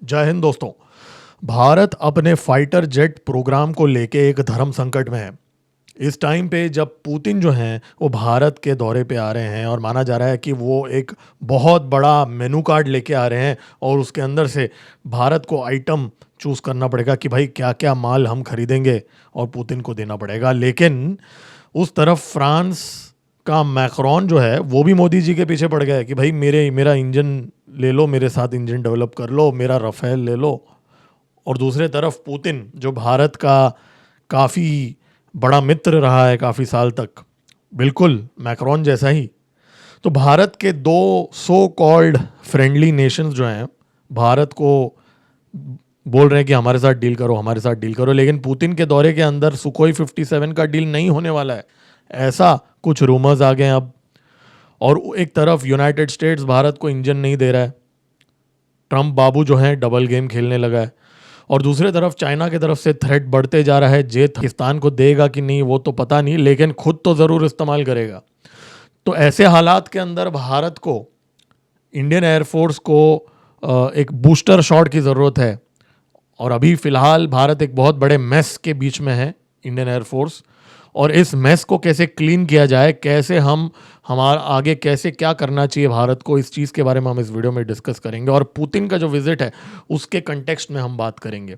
जय हिंद दोस्तों। भारत अपने फाइटर जेट प्रोग्राम को लेके एक धर्म संकट में है। इस टाइम पे जब पुतिन जो हैं वो भारत के दौरे पे आ रहे हैं और माना जा रहा है कि वो एक बहुत बड़ा मेनू कार्ड लेके आ रहे हैं और उसके अंदर से भारत को आइटम चूज करना पड़ेगा कि भाई क्या क्या माल हम खरीदेंगे और पुतिन को देना पड़ेगा। लेकिन उस तरफ फ्रांस का मैक्रोन जो है वो भी मोदी जी के पीछे पड़ गया है कि भाई मेरा इंजन ले लो, मेरे साथ इंजन डेवलप कर लो, मेरा राफेल ले लो। और दूसरे तरफ पुतिन जो भारत का काफ़ी बड़ा मित्र रहा है काफ़ी साल तक, बिल्कुल मैक्रोन जैसा ही। तो भारत के दो सो कॉल्ड फ्रेंडली नेशंस जो हैं भारत को बोल रहे हैं कि हमारे साथ डील करो, हमारे साथ डील करो। लेकिन पुतिन के दौरे के अंदर सुखोई 57 का डील नहीं होने वाला है, ऐसा कुछ रूमर्स आ गए हैं अब। और एक तरफ यूनाइटेड स्टेट्स भारत को इंजन नहीं दे रहा है, ट्रम्प बाबू जो है डबल गेम खेलने लगा है। और दूसरे तरफ चाइना की तरफ से थ्रेट बढ़ते जा रहा है। जे पाकिस्तान को देगा कि नहीं वो तो पता नहीं, लेकिन खुद तो ज़रूर इस्तेमाल करेगा। तो ऐसे हालात के अंदर भारत को, इंडियन एयरफोर्स को एक बूस्टर शॉट की ज़रूरत है। और अभी फ़िलहाल भारत एक बहुत बड़े मेस के बीच में है, इंडियन एयरफोर्स। और इस मेस को कैसे क्लीन किया जाए, कैसे हम हमारा आगे कैसे क्या करना चाहिए भारत को, इस चीज़ के बारे में हम इस वीडियो में डिस्कस करेंगे। और पुतिन का जो विजिट है उसके कंटेक्स्ट में हम बात करेंगे।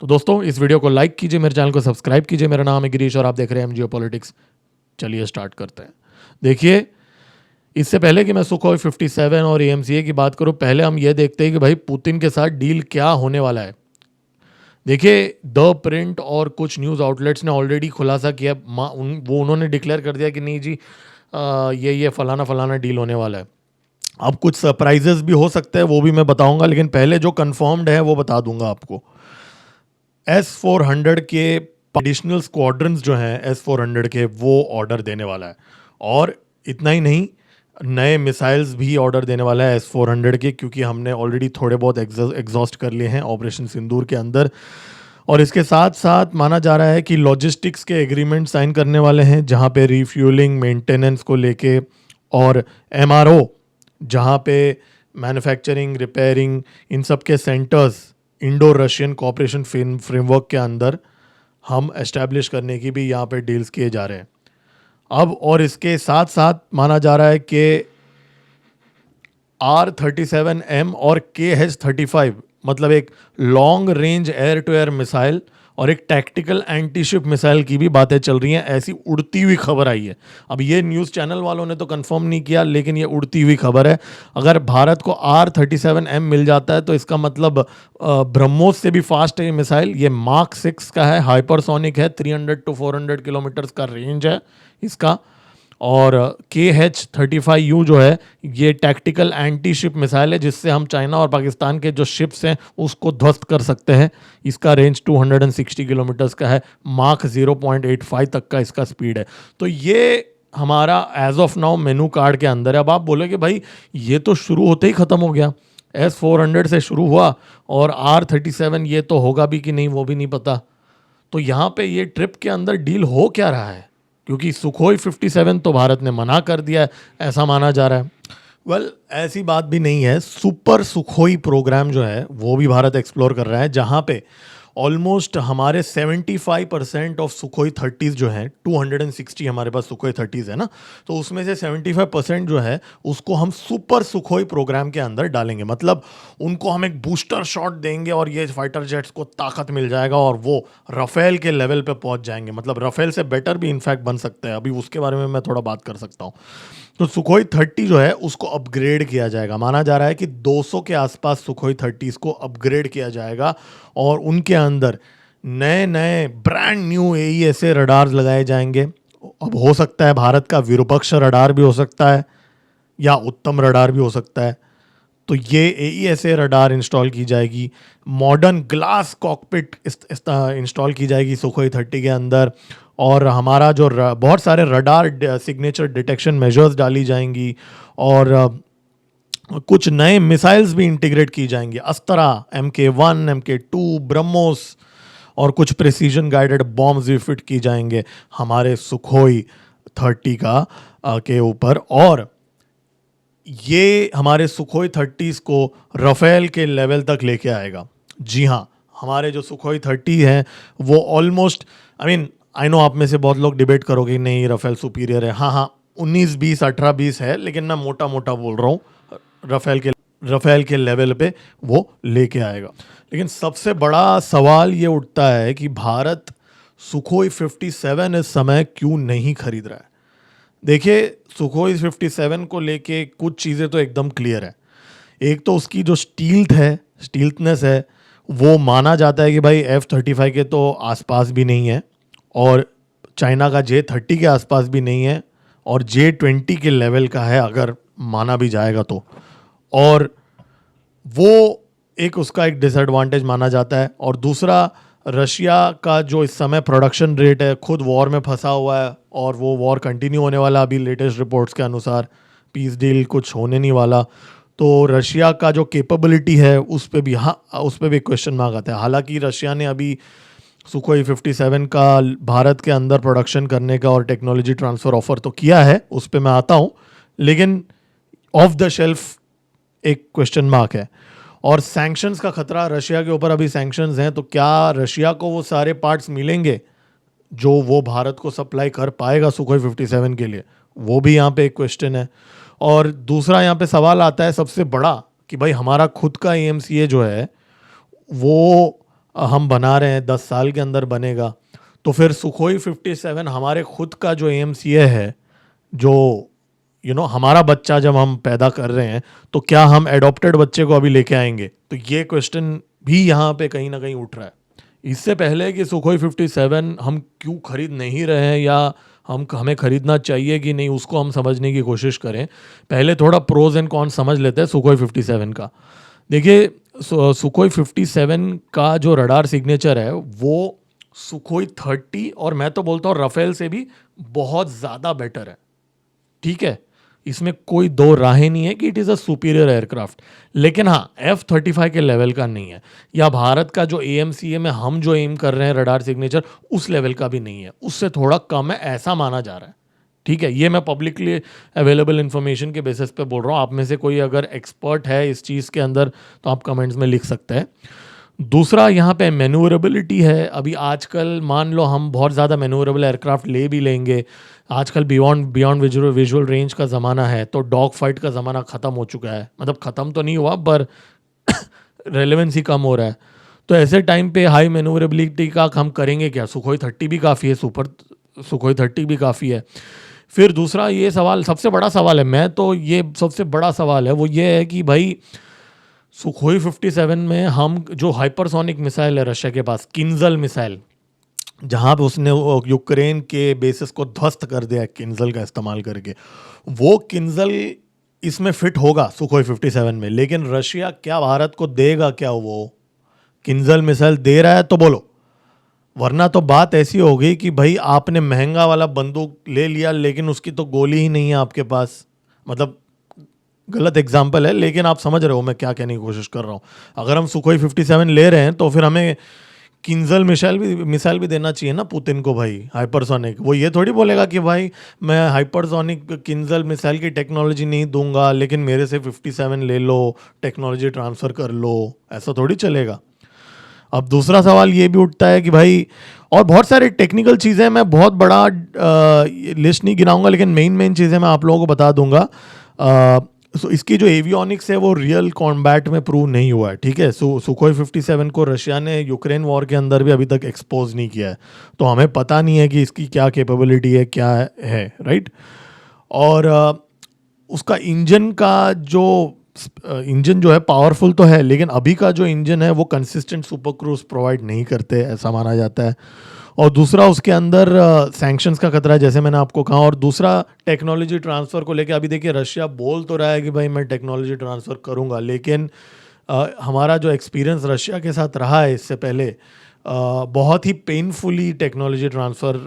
तो दोस्तों इस वीडियो को लाइक कीजिए, मेरे चैनल को सब्सक्राइब कीजिए। मेरा नाम है गिरीश और आप देख रहे हैं जियो पॉलिटिक्स। चलिए स्टार्ट करते हैं। देखिए, इससे पहले कि मैं सुखोई 57 और एएमसीए की बात करूं, पहले हम ये देखते हैं कि भाई पुतिन के साथ डील क्या होने वाला है। देखिए, द प्रिंट और कुछ न्यूज़ आउटलेट्स ने ऑलरेडी खुलासा किया। उन्होंने डिक्लेयर कर दिया कि नहीं जी, ये फलाना फलाना डील होने वाला है। अब कुछ सरप्राइजेस भी हो सकते हैं, वो भी मैं बताऊंगा, लेकिन पहले जो कंफर्म्ड है वो बता दूंगा आपको। S-400 के एडिशनल स्क्वाड्रंस जो हैं S-400 के, वो ऑर्डर देने वाला है। और इतना ही नहीं, नए मिसाइल्स भी ऑर्डर देने वाला है S-400 के, क्योंकि हमने ऑलरेडी थोड़े बहुत एग्जॉस्ट कर लिए हैं ऑपरेशन सिंदूर के अंदर। और इसके साथ साथ माना जा रहा है कि लॉजिस्टिक्स के एग्रीमेंट साइन करने वाले हैं, जहां पे रिफ्यूलिंग, मेंटेनेंस को लेके, और MRO जहां पे मैन्युफैक्चरिंग, रिपेयरिंग, इन सब के centres Indo Russian cooperation framework के अंदर हम एस्टैब्लिश करने की भी यहाँ पे डील्स किए जा रहे हैं अब। और इसके साथ साथ माना जा रहा है कि R-37M और KH-35, मतलब एक long range air to air missile और एक टैक्टिकल एंटीशिप मिसाइल की भी बातें चल रही हैं, ऐसी उड़ती हुई खबर आई है। अब ये न्यूज़ चैनल वालों ने तो कंफर्म नहीं किया, लेकिन ये उड़ती हुई खबर है। अगर भारत को R-37M मिल जाता है तो इसका मतलब ब्रह्मोस से भी फास्ट है ये मिसाइल। ये मार्क 6 का है, हाइपरसोनिक है, 300 to 400 किलोमीटर्स का रेंज है इसका। और KH-35U जो है ये टैक्टिकल एंटी शिप मिसाइल है, जिससे हम चाइना और पाकिस्तान के जो शिप्स हैं उसको ध्वस्त कर सकते हैं। इसका रेंज 260 किलोमीटर्स का है, मार्क 0.85 तक का इसका स्पीड है। तो ये हमारा as of now menu card के अंदर है। अब आप बोलोगे भाई ये तो शुरू होते ही ख़त्म हो गया, S-400 से शुरू हुआ और R-37 ये तो होगा भी कि नहीं वो भी नहीं पता। तो यहाँ पे ये ट्रिप के अंदर डील हो क्या रहा है, क्योंकि सुखोई 57 तो भारत ने मना कर दिया है, ऐसा माना जा रहा है। वेल, ऐसी बात भी नहीं है। सुपर सुखोई प्रोग्राम जो है वो भी भारत एक्सप्लोर कर रहा है, जहाँ पे ऑलमोस्ट हमारे 75% ऑफ सुखोई 30s जो हैं, 260 हमारे पास सुखोई 30s है ना, तो उसमें से 75% जो है उसको हम सुपर सुखोई प्रोग्राम के अंदर डालेंगे। मतलब उनको हम एक बूस्टर शॉट देंगे और ये फाइटर जेट्स को ताकत मिल जाएगा और वो राफेल के लेवल पे पहुंच जाएंगे। मतलब राफेल से बेटर भी इनफैक्ट बन सकते हैं, अभी उसके बारे में मैं थोड़ा बात कर सकता हूँ। तो सुखोई 30 जो है उसको अपग्रेड किया जाएगा। माना जा रहा है कि 200 के आसपास सुखोई 30s को अपग्रेड किया जाएगा और उनके अंदर नए नए ब्रांड न्यू AESA रडार्स लगाए जाएंगे। अब हो सकता है भारत का विरूपक्ष रडार भी हो सकता है या उत्तम रडार भी हो सकता है। तो ये AESA रडार इंस्टॉल की जाएगी। मॉडर्न ग्लास कॉकपिट इंस्टॉल की जाएगी सुखोई 30 के अंदर। और हमारा जो बहुत सारे रडार सिग्नेचर डिटेक्शन मेजर्स डाली जाएंगी और कुछ नए मिसाइल्स भी इंटीग्रेट की जाएंगी। अस्त्रा, MK1, MK2, ब्रह्मोस और कुछ प्रिसीजन गाइडेड बॉम्ब्स भी फिट की जाएंगे हमारे सुखोई 30 का के ऊपर। और ये हमारे सुखोई 30s को राफेल के लेवल तक लेके आएगा। जी हाँ, हमारे जो सुखोई 30 हैं वो ऑलमोस्ट, आई नो आप में से बहुत लोग डिबेट करोगे कि नहीं राफेल सुपीरियर है। हाँ हाँ, 19 20 18 20 है, लेकिन मैं मोटा मोटा बोल रहा हूँ राफेल के लेवल पे वो लेके आएगा। लेकिन सबसे बड़ा सवाल ये उठता है कि भारत सुखोई 57 इस समय क्यों नहीं खरीद रहा है। देखिए, सुखोई 57 को लेके कुछ चीज़ें तो एकदम क्लियर है। एक तो उसकी जो स्टील्थनेस है, वो माना जाता है कि भाई F-35 के तो आसपास भी नहीं है, और चाइना का J-30 के आसपास भी नहीं है, और J-20 के लेवल का है अगर माना भी जाएगा तो। और वो उसका एक डिसएडवांटेज माना जाता है। और दूसरा, रशिया का जो इस समय प्रोडक्शन रेट है, खुद वॉर में फंसा हुआ है और वो वॉर कंटिन्यू होने वाला, अभी लेटेस्ट रिपोर्ट्स के अनुसार पीस डील कुछ होने नहीं वाला। तो रशिया का जो कैपेबिलिटी है उस पे भी क्वेश्चन मार्क आता है। हालांकि रशिया ने अभी सुखोई 57 का भारत के अंदर प्रोडक्शन करने का और टेक्नोलॉजी ट्रांसफ़र ऑफर तो किया है, उस पे मैं आता हूँ, लेकिन ऑफ द शेल्फ एक क्वेश्चन मार्क है। और सैंक्शंस का खतरा, रशिया के ऊपर अभी सैंक्शंस हैं, तो क्या रशिया को वो सारे पार्ट्स मिलेंगे जो वो भारत को सप्लाई कर पाएगा सुखोई 57 के लिए, वो भी यहाँ पे एक क्वेश्चन है। और दूसरा यहाँ पे सवाल आता है सबसे बड़ा कि भाई हमारा खुद का AMCA जो है वो हम बना रहे हैं, 10 साल के अंदर बनेगा, तो फिर सुखोई 57 हमारे खुद का जो AMCA है, जो हमारा बच्चा जब हम पैदा कर रहे हैं, तो क्या हम एडॉप्टेड बच्चे को अभी लेके आएंगे? तो ये क्वेश्चन भी यहाँ पे कहीं ना कहीं उठ रहा है। इससे पहले कि सुखोई 57 हम क्यों खरीद नहीं रहे हैं या हमें खरीदना चाहिए कि नहीं, उसको हम समझने की कोशिश करें। पहले थोड़ा प्रोज एंड कॉन्स समझ लेते हैं सुखोई 57 का। देखिए, सुखोई 57 का जो रडार सिग्नेचर है वो सुखोई 30 और मैं तो बोलता हूँ राफेल से भी बहुत ज़्यादा बेटर है। ठीक है, इसमें कोई दो राहें नहीं है कि it is a superior aircraft, लेकिन हाँ F-35 के लेवल का नहीं है, या भारत का जो AMCA में हम जो एम कर रहे हैं रडार सिग्नेचर उस लेवल का भी नहीं है, उससे थोड़ा कम है, ऐसा माना जा रहा है। ठीक है, ये मैं पब्लिकली अवेलेबल इन्फॉर्मेशन के बेसिस पे बोल रहा हूँ। आप में से कोई अगर एक्सपर्ट है इस चीज़ के अंदर तो आप कमेंट्स में लिख सकते हैं। दूसरा, यहाँ पे मैन्यूवरेबिलिटी है। अभी आजकल मान लो हम बहुत ज़्यादा मैन्यूवरेबल एयरक्राफ्ट ले भी लेंगे, आजकल बियॉन्ड विजुअल रेंज का ज़माना है, तो डॉग फाइट का ज़माना ख़त्म हो चुका है, मतलब ख़त्म तो नहीं हुआ पर रेलेवेंस ही कम हो रहा है। तो ऐसे टाइम पे हाई मैन्यूवरेबिलिटी का हम करेंगे क्या? सुखोई 30 भी काफ़ी है, सुखोई 30 भी काफ़ी है। फिर दूसरा ये सवाल सबसे बड़ा सवाल है, ये सबसे बड़ा सवाल है वो ये है कि भाई सुखोई 57 में हम जो हाइपरसोनिक मिसाइल है रशिया के पास, किंजल मिसाइल, जहाँ पे उसने यूक्रेन के बेसिस को ध्वस्त कर दिया किंजल का इस्तेमाल करके, वो किंजल इसमें फिट होगा सुखोई 57 में। लेकिन रशिया क्या भारत को देगा क्या? वो किंजल मिसाइल दे रहा है तो बोलो, वरना तो बात ऐसी हो गई कि भाई आपने महंगा वाला बंदूक ले लिया लेकिन उसकी तो गोली ही नहीं है आपके पास। मतलब गलत एग्जाम्पल है, लेकिन आप समझ रहे हो मैं क्या कहने की कोशिश कर रहा हूँ। अगर हम सुखोई 57 ले रहे हैं तो फिर हमें किंजल मिसाइल भी देना चाहिए ना पुतिन को भाई, हाइपरसोनिक। वो ये थोड़ी बोलेगा कि भाई मैं हाइपरसोनिक किंजल मिसाइल की टेक्नोलॉजी नहीं दूंगा लेकिन मेरे से 57 ले लो, टेक्नोलॉजी ट्रांसफ़र कर लो, ऐसा थोड़ी चलेगा। अब दूसरा सवाल ये भी उठता है कि भाई, और बहुत सारी टेक्निकल चीज़ें, मैं बहुत बड़ा लिस्ट नहीं गिनाऊंगा लेकिन मेन चीज़ें मैं आप लोगों को बता दूंगा। सो इसकी जो एवियोनिक्स है वो रियल कॉम्बैट में प्रूव नहीं हुआ है। ठीक है, सुखोई 57 को रशिया ने यूक्रेन वॉर के अंदर भी अभी तक एक्सपोज नहीं किया है, तो हमें पता नहीं है कि इसकी क्या कैपेबिलिटी है, क्या है, राइट। और उसका इंजन जो है पावरफुल तो है, लेकिन अभी का जो इंजन है वो कंसिस्टेंट सुपर क्रूज प्रोवाइड नहीं करते, ऐसा माना जाता है। और दूसरा, उसके अंदर सैंक्शंस का खतरा है, जैसे मैंने आपको कहा। और दूसरा, टेक्नोलॉजी ट्रांसफ़र को लेके अभी देखिए रशिया बोल तो रहा है कि भाई मैं टेक्नोलॉजी ट्रांसफ़र करूंगा, लेकिन हमारा जो एक्सपीरियंस रशिया के साथ रहा है इससे पहले, बहुत ही पेनफुली टेक्नोलॉजी ट्रांसफ़र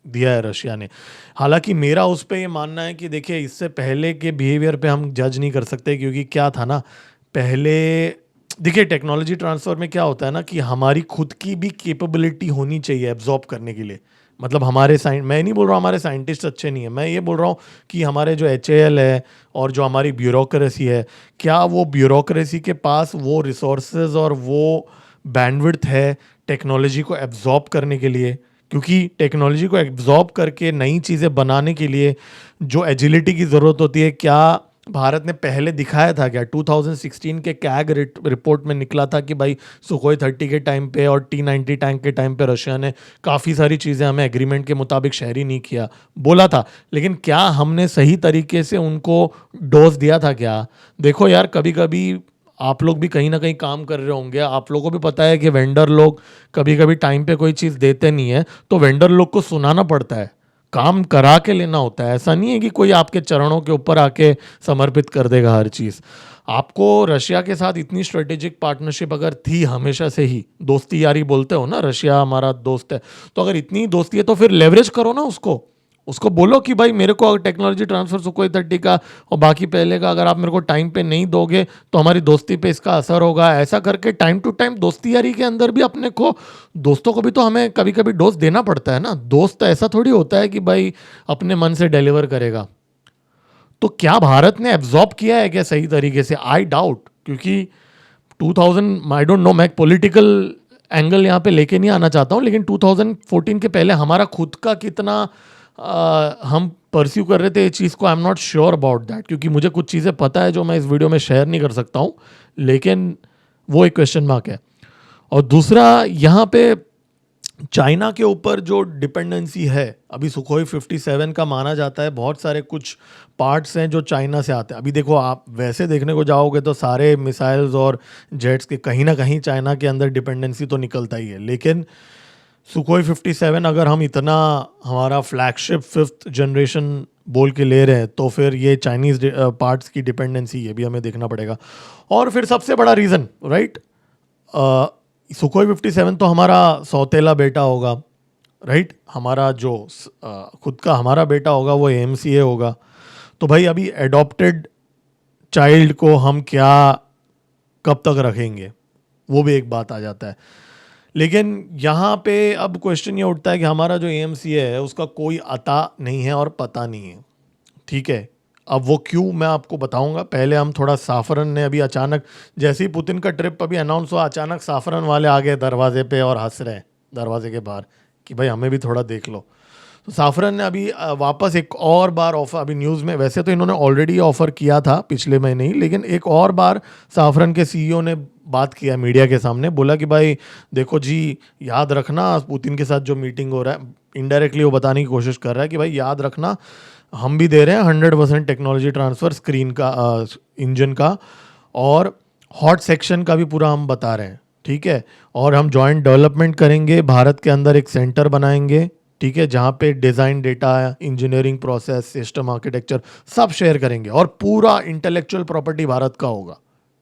दिया है रशिया ने। हालांकि मेरा उस पर ये मानना है कि देखिए इससे पहले के बिहेवियर पे हम जज नहीं कर सकते, क्योंकि क्या था ना, पहले देखिए टेक्नोलॉजी ट्रांसफ़र में क्या होता है ना कि हमारी खुद की भी कैपेबिलिटी होनी चाहिए एब्जॉर्ब करने के लिए। मतलब मैं नहीं बोल रहा हूँ हमारे साइंटिस्ट अच्छे नहीं है, मैं ये बोल रहा हूँ कि हमारे जो HAL है और जो हमारी ब्यूरोक्रेसी है, क्या वो ब्यूरोक्रेसी के पास वो रिसोर्सेज और वो बैंडविड्थ है टेक्नोलॉजी को एब्जॉर्ब करने के लिए? क्योंकि टेक्नोलॉजी को एब्जॉर्ब करके नई चीज़ें बनाने के लिए जो एजिलिटी की ज़रूरत होती है, क्या भारत ने पहले दिखाया था क्या? 2016 के कैग रिपोर्ट में निकला था कि भाई सुखोई 30 के टाइम पे और T-90 टैंक के टाइम पे रशिया ने काफ़ी सारी चीज़ें हमें एग्रीमेंट के मुताबिक शहरी नहीं किया, बोला था, लेकिन क्या हमने सही तरीके से उनको डोज दिया था क्या? देखो यार, कभी कभी आप लोग भी कहीं ना कहीं काम कर रहे होंगे, आप लोगों को भी पता है कि वेंडर लोग कभी कभी टाइम पे कोई चीज़ देते नहीं है, तो वेंडर लोग को सुनाना पड़ता है, काम करा के लेना होता है। ऐसा नहीं है कि कोई आपके चरणों के ऊपर आके समर्पित कर देगा हर चीज़। आपको रशिया के साथ इतनी स्ट्रेटेजिक पार्टनरशिप अगर थी हमेशा से ही, दोस्ती यारी बोलते हो ना, रशिया हमारा दोस्त है, तो अगर इतनी दोस्ती है तो फिर लेवरेज करो ना उसको। उसको बोलो कि भाई मेरे को अगर टेक्नोलॉजी ट्रांसफर सुखोई 30 का और बाकी पहले का अगर आप मेरे को टाइम पे नहीं दोगे तो हमारी दोस्ती पे इसका असर होगा। ऐसा करके टाइम टू टाइम दोस्ती यारी के अंदर भी अपने को, दोस्तों को भी तो हमें कभी कभी डोज देना पड़ता है ना। दोस्त ऐसा थोड़ी होता है कि भाई अपने मन से डिलीवर करेगा। तो क्या भारत ने एब्जॉर्ब किया है क्या सही तरीके से? आई डाउट, क्योंकि 2000, आई डोंट नो, मैं पॉलिटिकल एंगल यहाँ पे लेके नहीं आना चाहता हूँ, लेकिन 2014 के पहले हमारा खुद का कितना हम परस्यू कर रहे थे इस चीज़ को, I am not sure about that, क्योंकि मुझे कुछ चीज़ें पता है जो मैं इस वीडियो में शेयर नहीं कर सकता हूँ, लेकिन वो एक क्वेश्चन मार्क है। और दूसरा, यहाँ पे चाइना के ऊपर जो डिपेंडेंसी है, अभी सुखोई 57 का माना जाता है, बहुत सारे कुछ पार्ट्स हैं जो चाइना से आते हैं। अभी देखो, आप वैसे देखने को जाओगे तो सारे मिसाइल्स और जेट्स के कहीं ना कहीं चाइना के अंदर डिपेंडेंसी तो निकलता ही है, लेकिन सुखोई 57 अगर हम इतना हमारा फ्लैगशिप 5th जनरेशन बोल के ले रहे हैं, तो फिर ये चाइनीज़ पार्ट्स की डिपेंडेंसी ये भी हमें देखना पड़ेगा। और फिर सबसे बड़ा रीज़न, राइट, सुखोई 57 तो हमारा सौतेला बेटा होगा, राइट, हमारा जो खुद का हमारा बेटा होगा वो AMCA होगा। तो भाई अभी एडॉप्टेड चाइल्ड को हम क्या कब तक रखेंगे, वो भी एक बात आ जाता है। लेकिन यहाँ पे अब क्वेश्चन ये उठता है कि हमारा जो AMCA है उसका कोई अता नहीं है और पता नहीं है, ठीक है। अब वो क्यों, मैं आपको बताऊंगा। पहले हम थोड़ा, साफरन ने अभी अचानक, जैसे ही पुतिन का ट्रिप अभी अनाउंस हुआ, अचानक साफरन वाले आ गए दरवाजे पे और हंस रहे हैं दरवाजे के बाहर कि भाई हमें भी थोड़ा देख लो। तो साफरन ने अभी वापस एक और बार ऑफर, अभी न्यूज़ में, वैसे तो इन्होंने ऑलरेडी ऑफर किया था पिछले महीने ही, लेकिन एक और बार साफरन के CEO ने बात किया मीडिया के सामने, बोला कि भाई देखो जी, याद रखना पुतिन के साथ जो मीटिंग हो रहा है, इनडायरेक्टली वो बताने की कोशिश कर रहा है कि भाई याद रखना, हम भी दे रहे हैं 100% टेक्नोलॉजी ट्रांसफ़र स्क्रीन का, इंजन का, और हॉट सेक्शन का भी पूरा हम बता रहे हैं, ठीक है। और हम जॉइंट डेवलपमेंट करेंगे, भारत के अंदर एक सेंटर बनाएंगे, ठीक है, जहाँ पे design, data, engineering process, system architecture सब शेयर करेंगे, और पूरा इंटेलेक्चुअल प्रॉपर्टी भारत का होगा,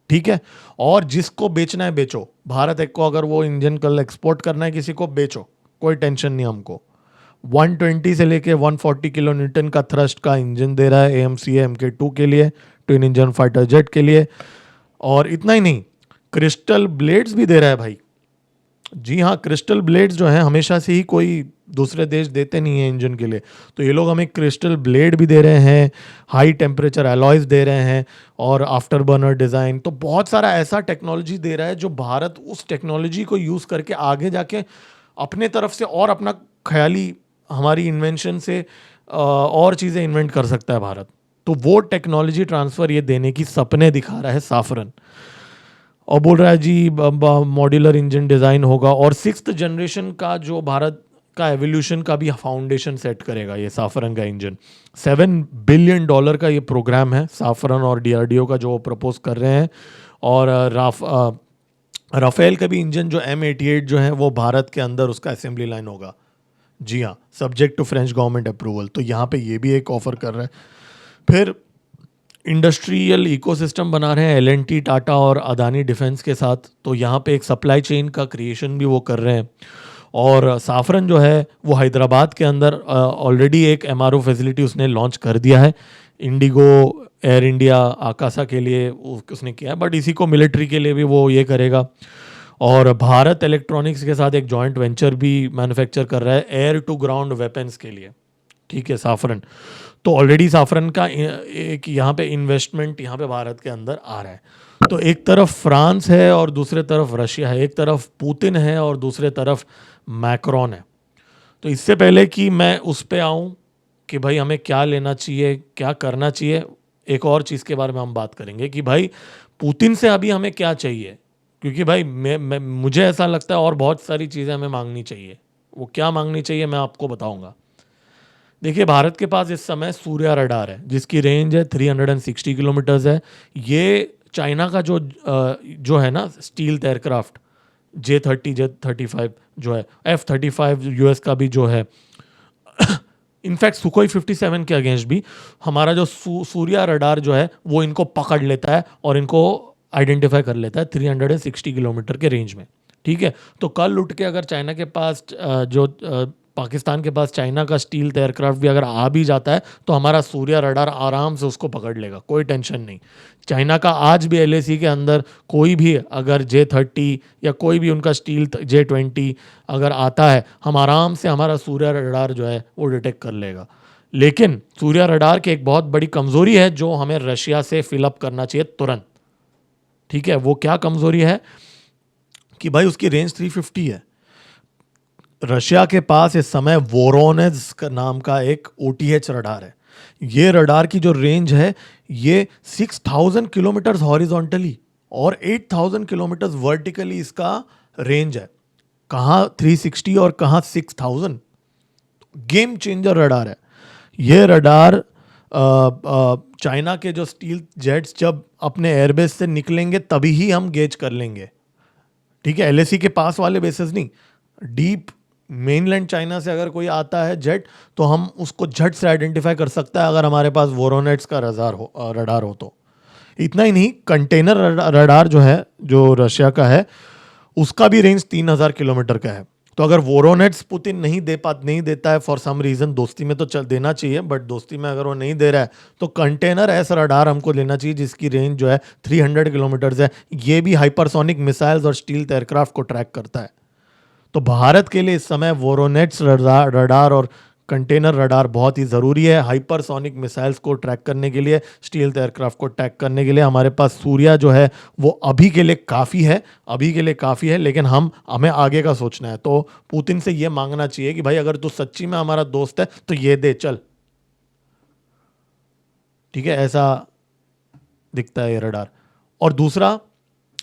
ठीक है। और जिसको बेचना है बेचो, भारत एक को अगर वो इंजन कल एक्सपोर्ट करना है किसी को, बेचो, कोई टेंशन नहीं हमको। 120 से लेके 140 किलो न्यूटन का थ्रस्ट का इंजन दे रहा है AMCA MK2 के लिए, ट्विन इंजन फाइटर जेट के लिए। और इतना ही नहीं, क्रिस्टल ब्लेड्स भी दे रहा है भाई। जी हाँ, क्रिस्टल ब्लेड्स जो हैं हमेशा से ही कोई दूसरे देश देते नहीं है इंजन के लिए, तो ये लोग हमें क्रिस्टल ब्लेड भी दे रहे हैं, हाई टेम्परेचर अलॉयज दे रहे हैं, और आफ्टर बर्नर डिज़ाइन। तो बहुत सारा ऐसा टेक्नोलॉजी दे रहा है जो भारत उस टेक्नोलॉजी को यूज़ करके आगे जाके अपने तरफ से और अपना ख्याली, हमारी इन्वेंशन से और चीज़ें इन्वेंट कर सकता है भारत। तो वो टेक्नोलॉजी ट्रांसफ़र ये देने की सपने दिखा रहा है साफरन, और बोल रहा है जी मॉड्यूलर इंजन डिज़ाइन होगा, और 6th जनरेशन का जो भारत का एवोल्यूशन का भी फाउंडेशन सेट करेगा ये साफरन का इंजन। $7 बिलियन का ये प्रोग्राम है साफरन और DRDO का जो प्रपोज कर रहे हैं। और राफेल का भी इंजन जो M88 जो है वो भारत के अंदर उसका असेंबली लाइन होगा। जी हाँ, subject to French government approval. तो यहाँ पे ये भी एक ऑफर कर रहा है। फिर इंडस्ट्रियल इकोसिस्टम बना रहे हैं L&T, टाटा और अदानी डिफेंस के साथ, तो यहाँ पे एक सप्लाई चेन का क्रिएशन भी वो कर रहे हैं। और साफरन जो है वो हैदराबाद के अंदर ऑलरेडी एक MRO फैसिलिटी उसने लॉन्च कर दिया है, इंडिगो, एयर इंडिया, आकाशा के लिए उसने किया है, बट इसी को मिलिट्री के लिए भी वो ये करेगा। और भारत इलेक्ट्रॉनिक्स के साथ एक जॉइंट वेंचर भी मैन्युफैक्चर कर रहा है एयर टू ग्राउंड वेपन्स के लिए, ठीक है, साफरन। तो ऑलरेडी साफरन का एक यहाँ पे इन्वेस्टमेंट यहाँ पे भारत के अंदर आ रहा है। तो एक तरफ फ्रांस है और दूसरे तरफ रशिया है, एक तरफ पुतिन है और दूसरे तरफ मैक्रोन है। तो इससे पहले कि मैं उस पे आऊँ कि भाई हमें क्या लेना चाहिए, क्या करना चाहिए, एक और चीज़ के बारे में हम बात करेंगे कि भाई पुतिन से अभी हमें क्या चाहिए। क्योंकि भाई मुझे ऐसा लगता है और बहुत सारी चीज़ें हमें मांगनी चाहिए। वो क्या मांगनी चाहिए मैं आपको बताऊंगा। देखिए, भारत के पास इस समय सूर्या रडार है जिसकी रेंज है 360 किलोमीटर्स है। ये चाइना का जो है ना स्टील्थ एयरक्राफ्ट J-30 J-35 जो है, F-35 यूएस का भी जो है, इनफैक्ट सुकोई 57 के अगेंस्ट भी हमारा जो सूर्या रडार जो है वो इनको पकड़ लेता है और इनको आइडेंटिफाई कर लेता है 360 किलोमीटर के रेंज में, ठीक है। तो कल उठ के अगर चाइना के पास पाकिस्तान के पास चाइना का स्टील एयरक्राफ्ट भी अगर आ भी जाता है तो हमारा सूर्या रडार आराम से उसको पकड़ लेगा, कोई टेंशन नहीं। चाइना का आज भी LAC के अंदर कोई भी अगर J-30 या कोई भी उनका स्टील J-20 अगर आता है, हम आराम से हमारा सूर्या रडार जो है वो डिटेक्ट कर लेगा। लेकिन सूर्या रडार की एक बहुत बड़ी कमजोरी है जो हमें रशिया से फिलअप करना चाहिए तुरंत, ठीक है। वो क्या कमजोरी है कि भाई उसकी रेंज 350 है। रशिया के पास इस समय वोरोनेज का नाम का एक OTH रडार है। ये रडार की जो रेंज है ये 6000 किलोमीटर हॉरिजॉन्टली और 8000 किलोमीटर वर्टिकली इसका रेंज है। कहाँ 360 और कहाँ 6000। गेम चेंजर रडार है ये रडार। चाइना के जो स्टील जेट्स जब अपने एयरबेस से निकलेंगे तभी ही हम गेज कर लेंगे, ठीक है। LAC के पास वाले बेसेस नहीं, डीप मेनलैंड चाइना से अगर कोई आता है जेट तो हम उसको झट से आइडेंटिफाई कर सकता है अगर हमारे पास वोरोनेट्स का रडार हो तो। इतना ही नहीं, कंटेनर रडार जो है जो रशिया का है उसका भी रेंज 3000 किलोमीटर का है। तो अगर वोरोनेट्स पुतिन नहीं देता है फॉर सम रीजन, दोस्ती में तो चल देना चाहिए, बट दोस्ती में अगर वो नहीं दे रहा है तो कंटेनर ऐसा रडार हमको लेना चाहिए जिसकी रेंज जो है 300 किलोमीटर है। ये भी हाइपरसोनिक मिसाइल्स और स्टील एयरक्राफ्ट को ट्रैक करता है। तो भारत के लिए इस समय वोरोनेट्स रडार और कंटेनर रडार बहुत ही ज़रूरी है हाइपरसोनिक मिसाइल्स को ट्रैक करने के लिए, स्टील एयरक्राफ्ट को ट्रैक करने के लिए। हमारे पास सूर्या जो है वो अभी के लिए काफ़ी है, लेकिन हमें आगे का सोचना है। तो पुतिन से ये मांगना चाहिए कि भाई अगर तू सच्ची में हमारा दोस्त है तो ये दे चल, ठीक है। ऐसा दिखता है ये रडार। और दूसरा,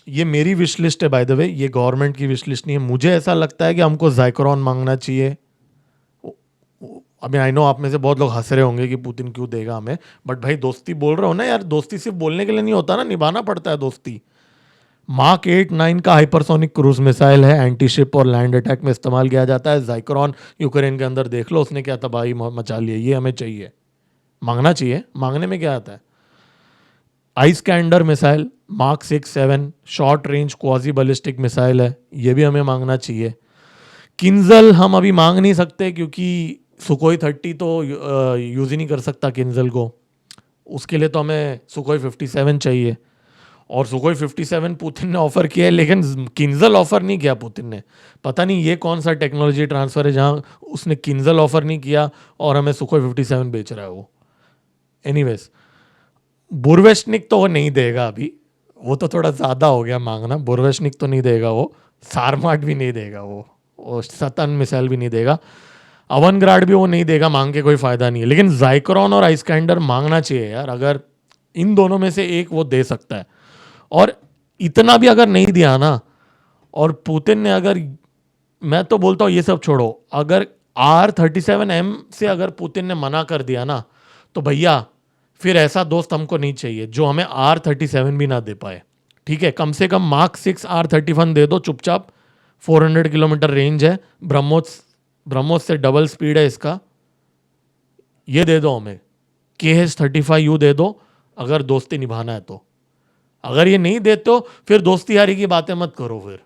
ये मेरी विश लिस्ट है बाय द वे, ये गवर्नमेंट की विश लिस्ट नहीं है। मुझे ऐसा लगता है कि हमको ज़ाइक्रोन मांगना चाहिए। अभी आई नो आप में से बहुत लोग हंस रहे होंगे कि पुतिन क्यों देगा हमें, बट भाई दोस्ती बोल रहे हो ना यार, दोस्ती सिर्फ बोलने के लिए नहीं होता ना, निभाना पड़ता है दोस्ती। मार्क 8-9 का हाइपरसोनिक क्रूज मिसाइल है, एंटी शिप और लैंड अटैक में इस्तेमाल किया जाता है। ज़ाइक्रोन यूक्रेन के अंदर देख लो उसने क्या तबाही मचा ली है। ये हमें चाहिए, मांगना चाहिए, मांगने में क्या आता है। Iskander missile mark 6-7 short range quasi ballistic missile है, ये भी हमें मांगना चाहिए। किंजल हम अभी मांग नहीं सकते क्योंकि सुकोई 30 तो यूज़ ही नहीं कर सकता किंजल को, उसके लिए तो हमें सुकोई 57 चाहिए। और सुकोई 57 पुतिन ने ऑफर किया है लेकिन किंजल ऑफर नहीं किया पुतिन ने। पता नहीं ये कौन सा टेक्नोलॉजी ट्रांसफर है जहाँ उसने किंजल ऑफर नहीं किया और हमें सुकोई 57 बेच रहा है वो। एनीवेज, बुरवेशनिक तो वो नहीं देगा अभी, वो तो थोड़ा ज़्यादा हो गया मांगना। बुरवेशनिक तो नहीं देगा वो, सारमाट भी नहीं देगा वो सतन मिसाइल भी नहीं देगा, अवनग्राड भी वो नहीं देगा, मांग के कोई फ़ायदा नहीं है। लेकिन ज़ाइक्रोन और आइस्कैंडर मांगना चाहिए यार, अगर इन दोनों में से एक वो दे सकता है। और इतना भी अगर नहीं दिया ना, और पुतिन ने अगर, मैं तो बोलता हूँ ये सब छोड़ो, अगर R-37M से अगर पुतिन ने मना कर दिया ना तो भैया फिर ऐसा दोस्त हमको नहीं चाहिए जो हमें R-37 भी ना दे पाए, ठीक है। कम से कम मार्क 6 R-31 दे दो चुपचाप, 400 किलोमीटर रेंज है, ब्रह्मोस से डबल स्पीड है इसका, ये दे दो हमें। KH-35U दे दो अगर दोस्ती निभाना है तो। अगर ये नहीं देते तो फिर दोस्ती यारी की बातें मत करो फिर।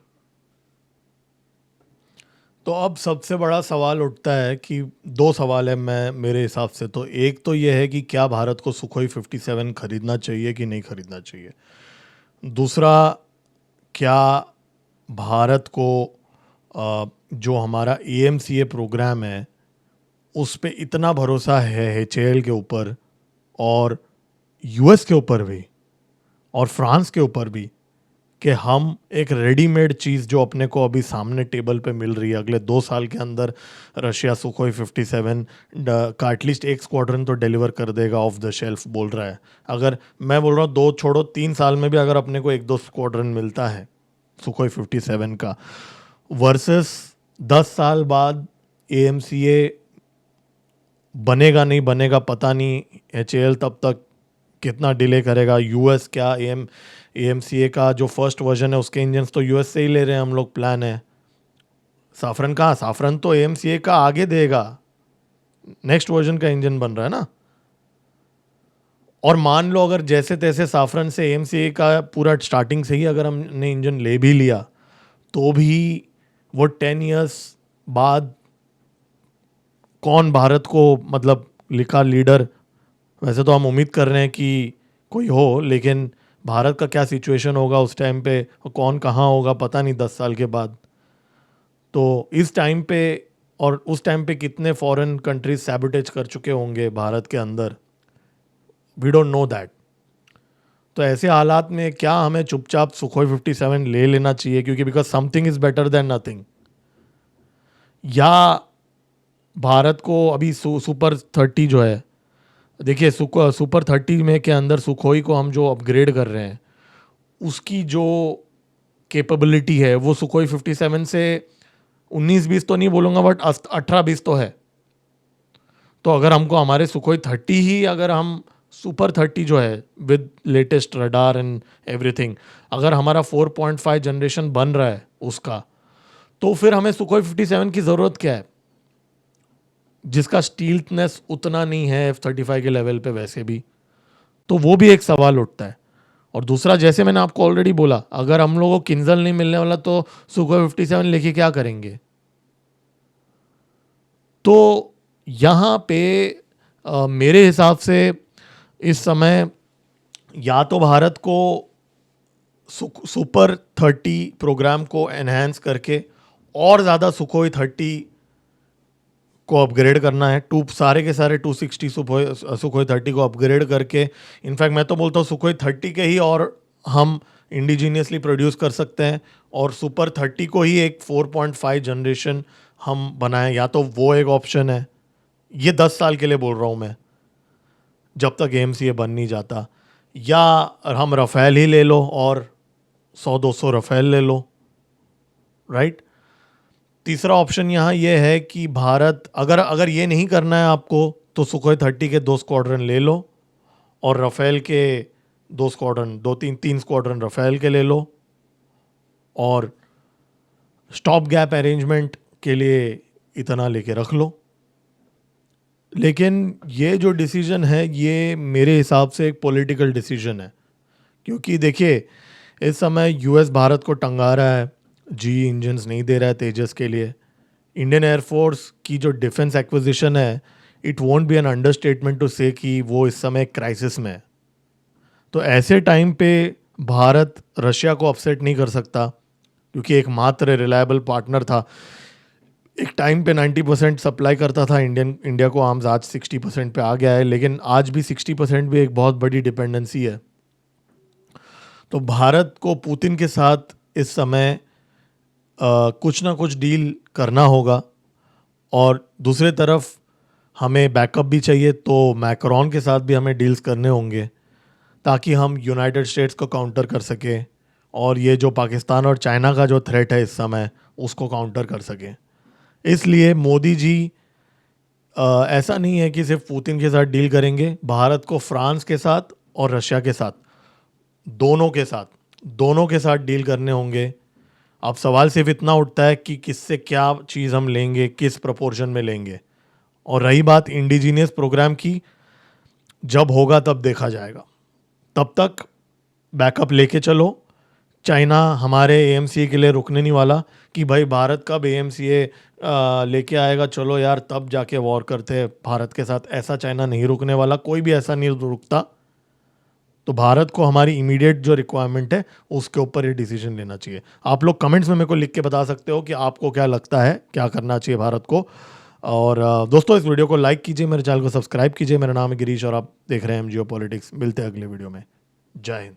तो अब सबसे बड़ा सवाल उठता है कि दो सवाल है मेरे हिसाब से तो। एक तो ये है कि क्या भारत को सुखोई 57 खरीदना चाहिए कि नहीं खरीदना चाहिए। दूसरा, क्या भारत को जो हमारा AMCA प्रोग्राम है उस पे इतना भरोसा है HAL के ऊपर और US के ऊपर भी और फ्रांस के ऊपर भी कि हम एक रेडीमेड चीज़ जो अपने को अभी सामने टेबल पे मिल रही है, अगले 2 साल के अंदर रशिया सुखोई 57 का एटलीस्ट एक स्क्वाड्रन तो डिलीवर कर देगा ऑफ द शेल्फ बोल रहा है। अगर मैं बोल रहा हूँ 2 छोड़ो 3 साल में भी अगर अपने को 1-2 स्क्वाड्रन मिलता है सुखोई 57 का वर्सेस 10 साल बाद AMCA बनेगा नहीं बनेगा पता नहीं, HAL तब तक कितना डिले करेगा, US क्या AMCA का जो फर्स्ट वर्जन है उसके इंजन्स तो US से ही ले रहे हैं हम लोग, प्लान है। साफरन कहाँ, साफरन तो AMCA का आगे देगा, नेक्स्ट वर्जन का इंजन बन रहा है ना। और मान लो अगर जैसे तैसे साफरन से AMCA का पूरा स्टार्टिंग से ही अगर हमने इंजन ले भी लिया तो भी वो 10 इयर्स बाद कौन भारत को मतलब लिखा लीडर, वैसे तो हम उम्मीद कर रहे हैं कि कोई हो, लेकिन भारत का क्या सिचुएशन होगा उस टाइम पे, कौन कहाँ होगा पता नहीं 10 साल के बाद। तो इस टाइम पे और उस टाइम पे कितने फॉरेन कंट्रीज सैबोटेज कर चुके होंगे भारत के अंदर, वी डोंट नो दैट। तो ऐसे हालात में क्या हमें चुपचाप सुखोई 57 ले लेना चाहिए क्योंकि because something is better than nothing, या भारत को अभी सुपर 30 जो है, देखिए सुपर 30 में के अंदर सुखोई को हम जो अपग्रेड कर रहे हैं उसकी जो कैपेबिलिटी है वो सुखोई 57 से 19-20 तो नहीं बोलूँगा बट 18-20 तो है। तो अगर हमको हमारे सुखोई 30 ही अगर हम सुपर 30 जो है with latest radar and everything अगर हमारा 4.5 जनरेशन बन रहा है उसका, तो फिर हमें सुखोई 57 की ज़रूरत क्या है जिसका स्टील्थनेस उतना नहीं है F-35 के लेवल पे वैसे भी। तो वो भी एक सवाल उठता है। और दूसरा, जैसे मैंने आपको ऑलरेडी बोला, अगर हम लोगों को किंजल नहीं मिलने वाला तो सुखोई 57 लेके क्या करेंगे। तो यहाँ पे मेरे हिसाब से इस समय या तो भारत को सुपर 30 प्रोग्राम को एनहांस करके और ज़्यादा सुखोई 30 को अपग्रेड करना है, सारे के सारे 260 सुखोई 30 को अपग्रेड करके, इनफैक्ट मैं तो बोलता हूँ सुखोई 30 के ही और हम इंडिजीनियसली प्रोड्यूस कर सकते हैं और सुपर 30 को ही एक 4.5 जनरेशन हम बनाएं, या तो वो एक ऑप्शन है। ये 10 साल के लिए बोल रहा हूँ मैं, जब तक AMCA बन नहीं जाता, या हम रफ़ेल ही ले लो और 100-200 रफ़ेल ले लो, राइट। तीसरा ऑप्शन यहाँ ये है कि भारत अगर ये नहीं करना है आपको तो सुखोई 30 के 2 स्क्वाड्रन ले लो और रफ़ेल के 2 स्क्वाड्रन, 2-3 स्क्वाड्रन रफ़ेल के ले लो और स्टॉप गैप अरेंजमेंट के लिए इतना लेके रख लो। लेकिन ये जो डिसीजन है ये मेरे हिसाब से एक पॉलिटिकल डिसीजन है, क्योंकि देखिए इस समय US भारत को टंगा रहा है, GE इंजन्स नहीं दे रहा है तेजस के लिए। इंडियन एयरफोर्स की जो डिफेंस एक्विजिशन है, it won't be an understatement to say कि वो इस समय क्राइसिस में है। तो ऐसे टाइम पे भारत रशिया को अपसेट नहीं कर सकता क्योंकि एकमात्र रिलायबल पार्टनर था। एक टाइम पे 90% सप्लाई करता था इंडिया को आर्म्स, आज 60% पे आ गया है, लेकिन आज भी 60% भी एक बहुत बड़ी डिपेंडेंसी है। तो भारत को पुतिन के साथ इस समय कुछ ना कुछ डील करना होगा और दूसरे तरफ हमें बैकअप भी चाहिए, तो मैक्रोन के साथ भी हमें डील्स करने होंगे ताकि हम यूनाइटेड स्टेट्स को काउंटर कर सकें और ये जो पाकिस्तान और चाइना का जो थ्रेट है इस समय उसको काउंटर कर सकें। इसलिए मोदी जी ऐसा नहीं है कि सिर्फ पुतिन के साथ डील करेंगे, भारत को फ्रांस के साथ और रशिया के साथ, दोनों के साथ डील करने होंगे। अब सवाल सिर्फ इतना उठता है कि किससे क्या चीज़ हम लेंगे, किस प्रोपोर्शन में लेंगे। और रही बात इंडिजीनियस प्रोग्राम की, जब होगा तब देखा जाएगा, तब तक बैकअप लेके चलो। चाइना हमारे AMCA के लिए रुकने नहीं वाला कि भाई भारत कब AMCA लेके आएगा, चलो यार तब जाके वॉर करते हैं भारत के साथ, ऐसा चाइना नहीं रुकने वाला, कोई भी ऐसा नहीं रुकता। तो भारत को हमारी इमीडिएट जो रिक्वायरमेंट है उसके ऊपर ये डिसीजन लेना चाहिए। आप लोग कमेंट्स में मेरे को लिख के बता सकते हो कि आपको क्या लगता है क्या करना चाहिए भारत को। और दोस्तों इस वीडियो को लाइक कीजिए, मेरे चैनल को सब्सक्राइब कीजिए। मेरा नाम है गिरीश और आप देख रहे हैं जियो पॉलिटिक्स। मिलते हैं अगले वीडियो में। जय हिंद।